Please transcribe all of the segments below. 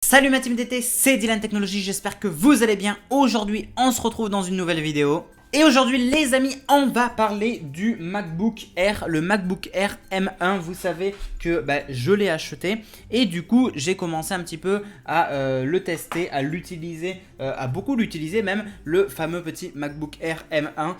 Salut ma team d'été, c'est Dylan Technologies, j'espère que vous allez bien. Aujourd'hui, on se retrouve dans une nouvelle vidéo. Et aujourd'hui les amis, on va parler du MacBook Air, le MacBook Air M1. Vous savez que je l'ai acheté et du coup j'ai commencé un petit peu à le tester, à l'utiliser, à beaucoup l'utiliser même, le fameux petit MacBook Air M1.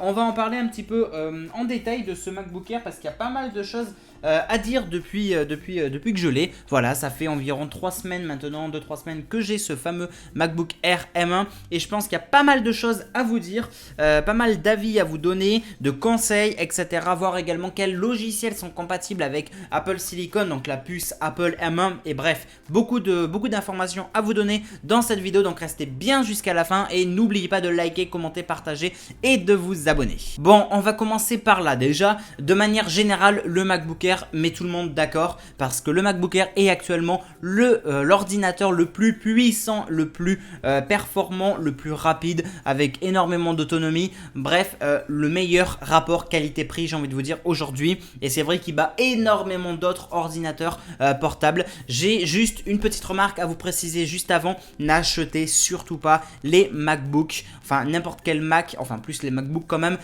On va en parler un petit peu en détail de ce MacBook Air parce qu'il y a pas mal de choses à dire depuis que je l'ai. Voilà, ça fait environ 3 semaines maintenant, 2-3 semaines que j'ai ce fameux MacBook Air M1 et je pense qu'il y a pas mal de choses à vous dire. Pas mal d'avis à vous donner, de conseils, etc. Voir également quels logiciels sont compatibles avec Apple Silicon, donc la puce Apple M1. Et bref, beaucoup d'informations à vous donner dans cette vidéo. Donc restez bien jusqu'à la fin et n'oubliez pas de liker, commenter, partager et de vous abonner. Bon, on va commencer par là. Déjà, de manière générale, le MacBook Air met tout le monde d'accord parce que le MacBook Air est actuellement l'ordinateur le plus puissant, le plus performant, le plus rapide avec énormément d'autonomie. Bref, le meilleur rapport qualité-prix, j'ai envie de vous dire aujourd'hui. Et c'est vrai qu'il bat énormément d'autres ordinateurs portables. J'ai juste une petite remarque à vous préciser juste avant. N'achetez surtout pas les MacBooks, enfin n'importe quel Mac, enfin plus les MacBooks quand même,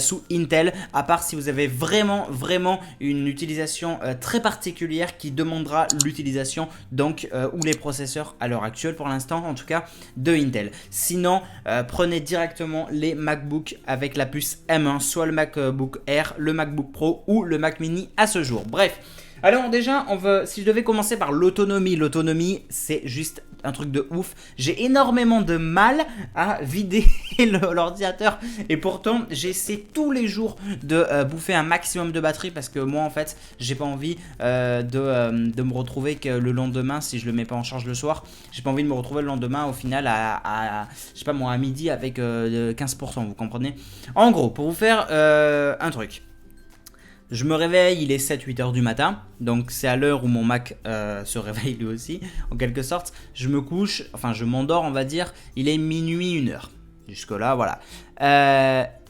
sous Intel. À part si vous avez vraiment une utilisation très particulière qui demandera l'utilisation donc ou les processeurs à l'heure actuelle pour l'instant en tout cas de Intel. Sinon, prenez directement les MacBook avec la puce M1, soit le MacBook Air, le MacBook Pro ou le Mac Mini à ce jour. Bref, alors déjà, si je devais commencer par l'autonomie, c'est juste un truc de ouf. J'ai énormément de mal à vider l'ordinateur et pourtant j'essaie tous les jours de bouffer un maximum de batterie parce que moi en fait j'ai pas envie de me retrouver que le lendemain, si je le mets pas en charge le soir, j'ai pas envie de me retrouver le lendemain au final à je sais pas moi à midi avec 15%, vous comprenez. En gros, pour vous faire un truc. Je me réveille, il est 7-8 heures du matin, donc c'est à l'heure où mon Mac se réveille lui aussi, en quelque sorte. Je me couche, enfin je m'endors on va dire, il est minuit 1 heure. Jusque là, voilà.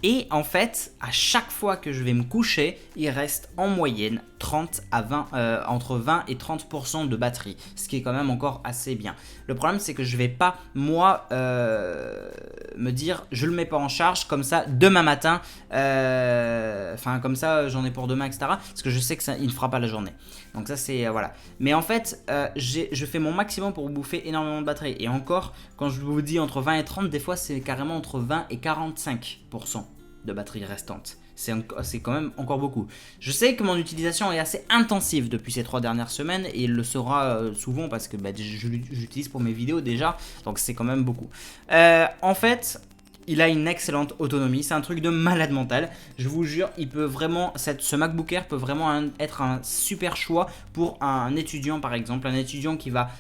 Et en fait, à chaque fois que je vais me coucher, il reste en moyenne 30 à 20, entre 20 et 30% de batterie, ce qui est quand même encore assez bien. Le problème, c'est que je vais pas, moi, me dire, je le mets pas en charge, comme ça, demain matin, enfin, comme ça, j'en ai pour demain, etc. Parce que je sais que ça, il ne fera pas la journée. Donc ça, c'est, voilà. Mais en fait, je fais mon maximum pour bouffer énormément de batterie. Et encore, quand je vous dis entre 20 et 30, des fois, c'est carrément entre 20 et 45% de batterie restante. C'est quand même encore beaucoup. Je sais que mon utilisation est assez intensive depuis ces 3 dernières semaines et il le sera souvent parce que je l'utilise pour mes vidéos déjà, donc c'est quand même beaucoup. En fait, il a une excellente autonomie, c'est un truc de malade mental. Je vous jure, il peut vraiment, ce MacBook Air peut vraiment être un super choix pour un étudiant par exemple. Un étudiant qui va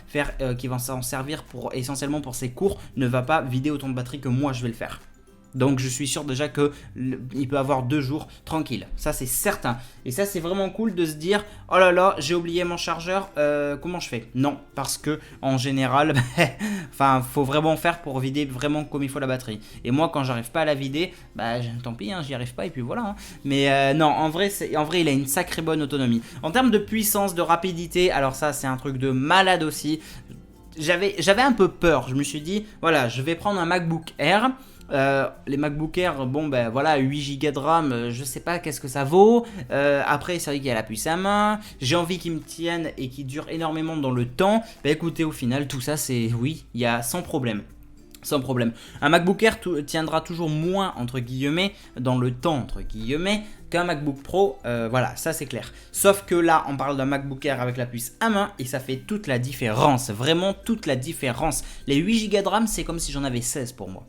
s'en servir essentiellement pour ses cours ne va pas vider autant de batterie que moi je vais le faire. Donc je suis sûr déjà qu'il peut avoir 2 jours tranquille, ça c'est certain. Et ça c'est vraiment cool de se dire, oh là là j'ai oublié mon chargeur, comment je fais? Non, parce que en général, enfin faut vraiment faire pour vider vraiment comme il faut la batterie. Et moi quand j'arrive pas à la vider, tant pis, j'y arrive pas et puis voilà. Hein. Mais non, en vrai il a une sacrée bonne autonomie. En termes de puissance, de rapidité, alors ça c'est un truc de malade aussi. J'avais un peu peur, je me suis dit, voilà, je vais prendre un MacBook Air. Les MacBook Air, bon voilà, 8 Go de RAM, je sais pas qu'est-ce que ça vaut. Après, c'est vrai qu'il y a la puce à main. J'ai envie qu'ils me tiennent et qu'ils durent énormément dans le temps. Écoutez, au final, tout ça, c'est oui, il y a sans problème. Sans problème. Un MacBook Air tiendra toujours moins, entre guillemets, dans le temps, entre guillemets, qu'un MacBook Pro. Voilà, ça c'est clair. Sauf que là, on parle d'un MacBook Air avec la puce à main et ça fait toute la différence. Vraiment toute la différence. Les 8 Go de RAM, c'est comme si j'en avais 16 pour moi.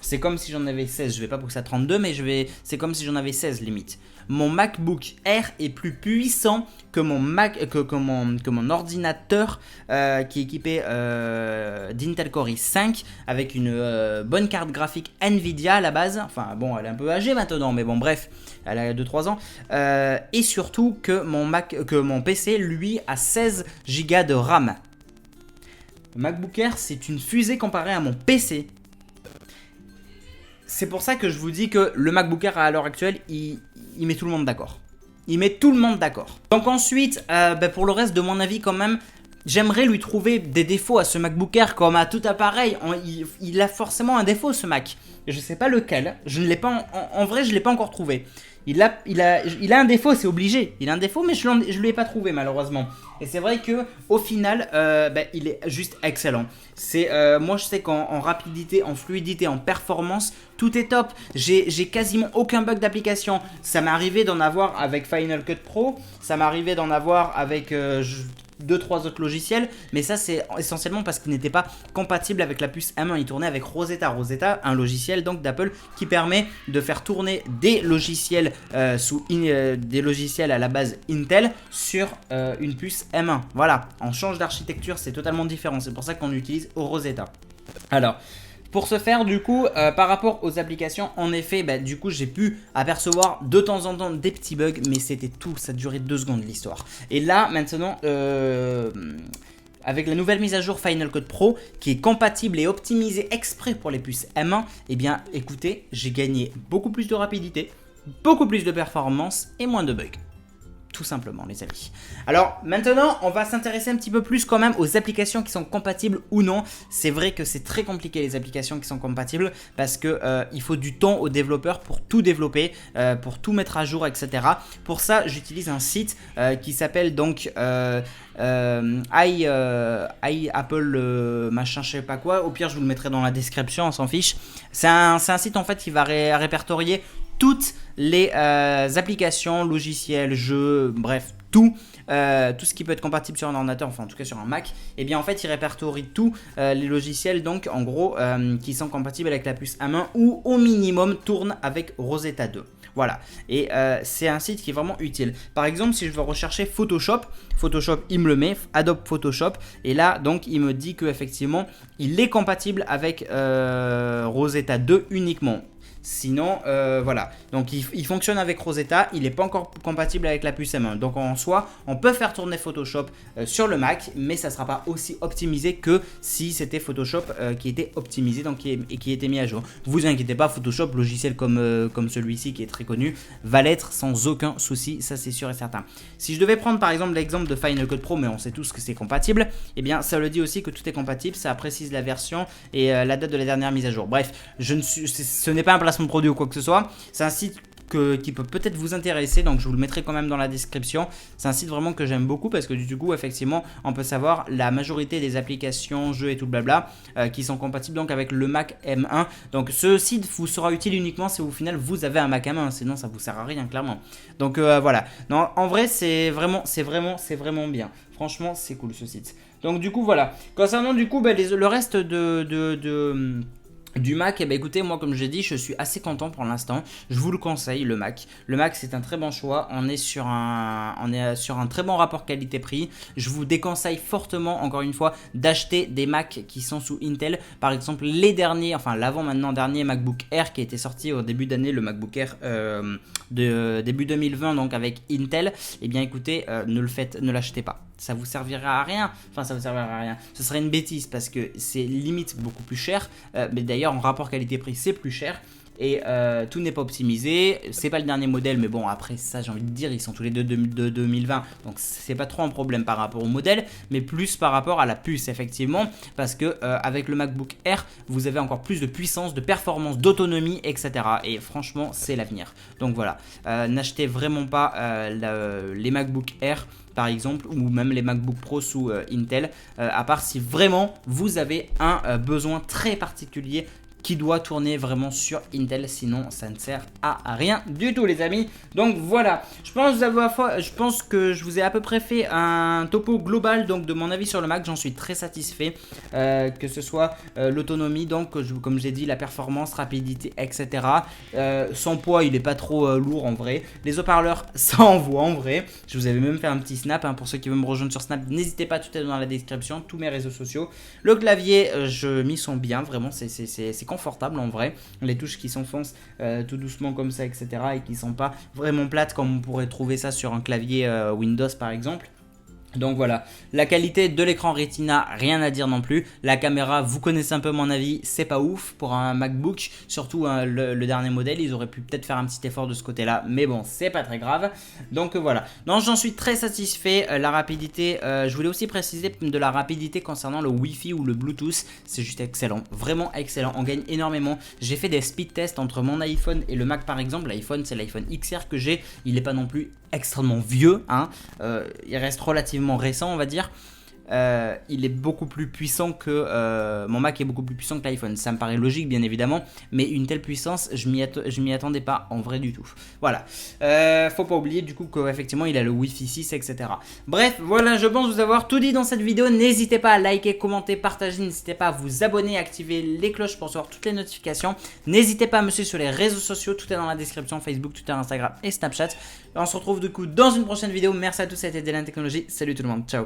C'est comme si j'en avais 16, je vais pas pousser à 32 mais c'est comme si j'en avais 16 limite. Mon MacBook Air est plus puissant que mon ordinateur qui est équipé d'Intel Core i5 avec une bonne carte graphique Nvidia à la base. Enfin bon, elle est un peu âgée maintenant mais bon bref, elle a 2-3 ans. Et surtout que mon PC lui a 16 Go de RAM. Le MacBook Air c'est une fusée comparée à mon PC. C'est pour ça que je vous dis que le MacBook Air à l'heure actuelle, il met tout le monde d'accord. Il met tout le monde d'accord. Donc ensuite, pour le reste de mon avis quand même, j'aimerais lui trouver des défauts à ce MacBook Air comme à tout appareil. Il a forcément un défaut ce Mac. Je sais pas lequel. Je ne l'ai pas en vrai, je l'ai pas encore trouvé. Il a un défaut, c'est obligé. Il a un défaut, mais je lui ai pas trouvé malheureusement. Et c'est vrai que au final, il est juste excellent. Moi je sais qu'en rapidité, en fluidité, en performance, tout est top. J'ai quasiment aucun bug d'application. Ça m'est arrivé d'en avoir avec Final Cut Pro. Ça m'est arrivé d'en avoir avec 2-3 autres logiciels, mais ça c'est essentiellement parce qu'il n'était pas compatible avec la puce M1. Il tournait avec Rosetta. Rosetta, un logiciel donc d'Apple qui permet de faire tourner des logiciels des logiciels à la base Intel sur une puce M1. Voilà, on change d'architecture, c'est totalement différent. C'est pour ça qu'on utilise Rosetta. Alors, pour ce faire, du coup, par rapport aux applications, en effet, du coup, j'ai pu apercevoir de temps en temps des petits bugs, mais c'était tout, ça durait 2 secondes l'histoire. Et là, maintenant, avec la nouvelle mise à jour Final Cut Pro, qui est compatible et optimisée exprès pour les puces M1, eh bien, écoutez, j'ai gagné beaucoup plus de rapidité, beaucoup plus de performance et moins de bugs. Tout simplement les amis. Alors maintenant on va s'intéresser un petit peu plus quand même aux applications qui sont compatibles ou non. C'est vrai que c'est très compliqué les applications qui sont compatibles parce que il faut du temps aux développeurs pour tout développer, pour tout mettre à jour, etc. Pour ça j'utilise un site qui s'appelle donc Apple machin je sais pas quoi. Au pire je vous le mettrai dans la description, on s'en fiche. C'est un site en fait qui va répertorier toutes les applications, logiciels, jeux, bref, tout ce qui peut être compatible sur un ordinateur, enfin en tout cas sur un Mac, et bien en fait il répertorie tous les logiciels donc en gros qui sont compatibles avec la puce M1 ou au minimum tournent avec Rosetta 2. Voilà, et c'est un site qui est vraiment utile. Par exemple, si je veux rechercher Photoshop, il me le met, Adobe Photoshop, et là donc il me dit qu'effectivement il est compatible avec Rosetta 2 uniquement. Sinon, voilà. Donc, il fonctionne avec Rosetta. Il n'est pas encore compatible avec la puce M1. Donc, en soi, on peut faire tourner Photoshop sur le Mac, mais ça ne sera pas aussi optimisé que si c'était Photoshop qui était optimisé donc, et qui était mis à jour. Vous inquiétez pas, Photoshop, logiciel comme celui-ci qui est très connu, va l'être sans aucun souci. Ça, c'est sûr et certain. Si je devais prendre par exemple l'exemple de Final Cut Pro, mais on sait tous que c'est compatible, eh bien, ça le dit aussi que tout est compatible. Ça précise la version et la date de la dernière mise à jour. Bref, ce n'est pas un placement de produit ou quoi que ce soit, c'est un site qui peut peut-être vous intéresser, donc je vous le mettrai quand même dans la description. C'est un site vraiment que j'aime beaucoup parce que du coup effectivement on peut savoir la majorité des applications, jeux et tout le blabla qui sont compatibles donc avec le Mac M1. Donc ce site vous sera utile uniquement si au final vous avez un Mac M1, sinon ça vous sert à rien clairement. Donc voilà, non, en vrai c'est vraiment bien. Franchement c'est cool ce site. Donc du coup voilà, concernant du coup le reste du Mac, et écoutez, moi comme j'ai dit, je suis assez content pour l'instant. Je vous le conseille, le Mac. Le Mac, c'est un très bon choix. On est sur un très bon rapport qualité-prix. Je vous déconseille fortement, encore une fois, d'acheter des Mac qui sont sous Intel. Par exemple, les derniers, enfin l'avant maintenant dernier MacBook Air qui a été sorti au début d'année, le MacBook Air de début 2020, donc avec Intel. Eh bien, écoutez, ne l'achetez pas. Ça vous servira à rien. Enfin, ça vous servira à rien. Ce serait une bêtise parce que c'est limite beaucoup plus cher. Mais d'ailleurs, en rapport qualité-prix, c'est plus cher. Et tout n'est pas optimisé. C'est pas le dernier modèle, mais bon, après ça, j'ai envie de dire, ils sont tous les deux de 2020. Donc, c'est pas trop un problème par rapport au modèle, mais plus par rapport à la puce, effectivement. Parce que avec le MacBook Air, vous avez encore plus de puissance, de performance, d'autonomie, etc. Et franchement, c'est l'avenir. Donc voilà, n'achetez vraiment pas les MacBook Air par exemple, ou même les MacBook Pro sous Intel, à part si vraiment vous avez un besoin très particulier qui doit tourner vraiment sur Intel, sinon ça ne sert à rien du tout les amis. Donc voilà, je pense que je vous ai à peu près fait un topo global donc de mon avis sur le Mac. J'en suis très satisfait, que ce soit l'autonomie, donc comme j'ai dit, la performance, rapidité, etc. Son poids, il est pas trop lourd en vrai. Les haut-parleurs, ça envoie en vrai. Je vous avais même fait un petit snap, pour ceux qui veulent me rejoindre sur Snap, n'hésitez pas, tout est dans la description, tous mes réseaux sociaux. Le clavier, je m'y sens bien, vraiment, c'est confortable en vrai, les touches qui s'enfoncent tout doucement comme ça, etc. et qui sont pas vraiment plates comme on pourrait trouver ça sur un clavier Windows par exemple. Donc voilà, la qualité de l'écran Retina, rien à dire non plus. La caméra, vous connaissez un peu mon avis, c'est pas ouf pour un MacBook. Surtout le dernier modèle, ils auraient pu peut-être faire un petit effort de ce côté-là. Mais bon, c'est pas très grave. Donc voilà, non, j'en suis très satisfait. La rapidité, je voulais aussi préciser de la rapidité concernant le Wi-Fi ou le Bluetooth. C'est juste excellent, vraiment excellent. On gagne énormément. J'ai fait des speed tests entre mon iPhone et le Mac par exemple. L'iPhone, c'est l'iPhone XR que j'ai. Il n'est pas non plus extrêmement vieux, hein. Il reste relativement récent, on va dire. Il est beaucoup plus puissant que mon Mac est beaucoup plus puissant que l'iPhone. Ça me paraît logique, bien évidemment, mais une telle puissance, je m'y attendais pas en vrai du tout. Voilà. Faut pas oublier du coup qu'effectivement il a le Wi-Fi 6, etc. Bref, voilà, je pense vous avoir tout dit dans cette vidéo. N'hésitez pas à liker, commenter, partager. N'hésitez pas à vous abonner, activer les cloches pour recevoir toutes les notifications. N'hésitez pas à me suivre sur les réseaux sociaux. Tout est dans la description: Facebook, Twitter, Instagram et Snapchat. On se retrouve du coup dans une prochaine vidéo. Merci à tous, c'était Dylan Technologies. Salut tout le monde, ciao.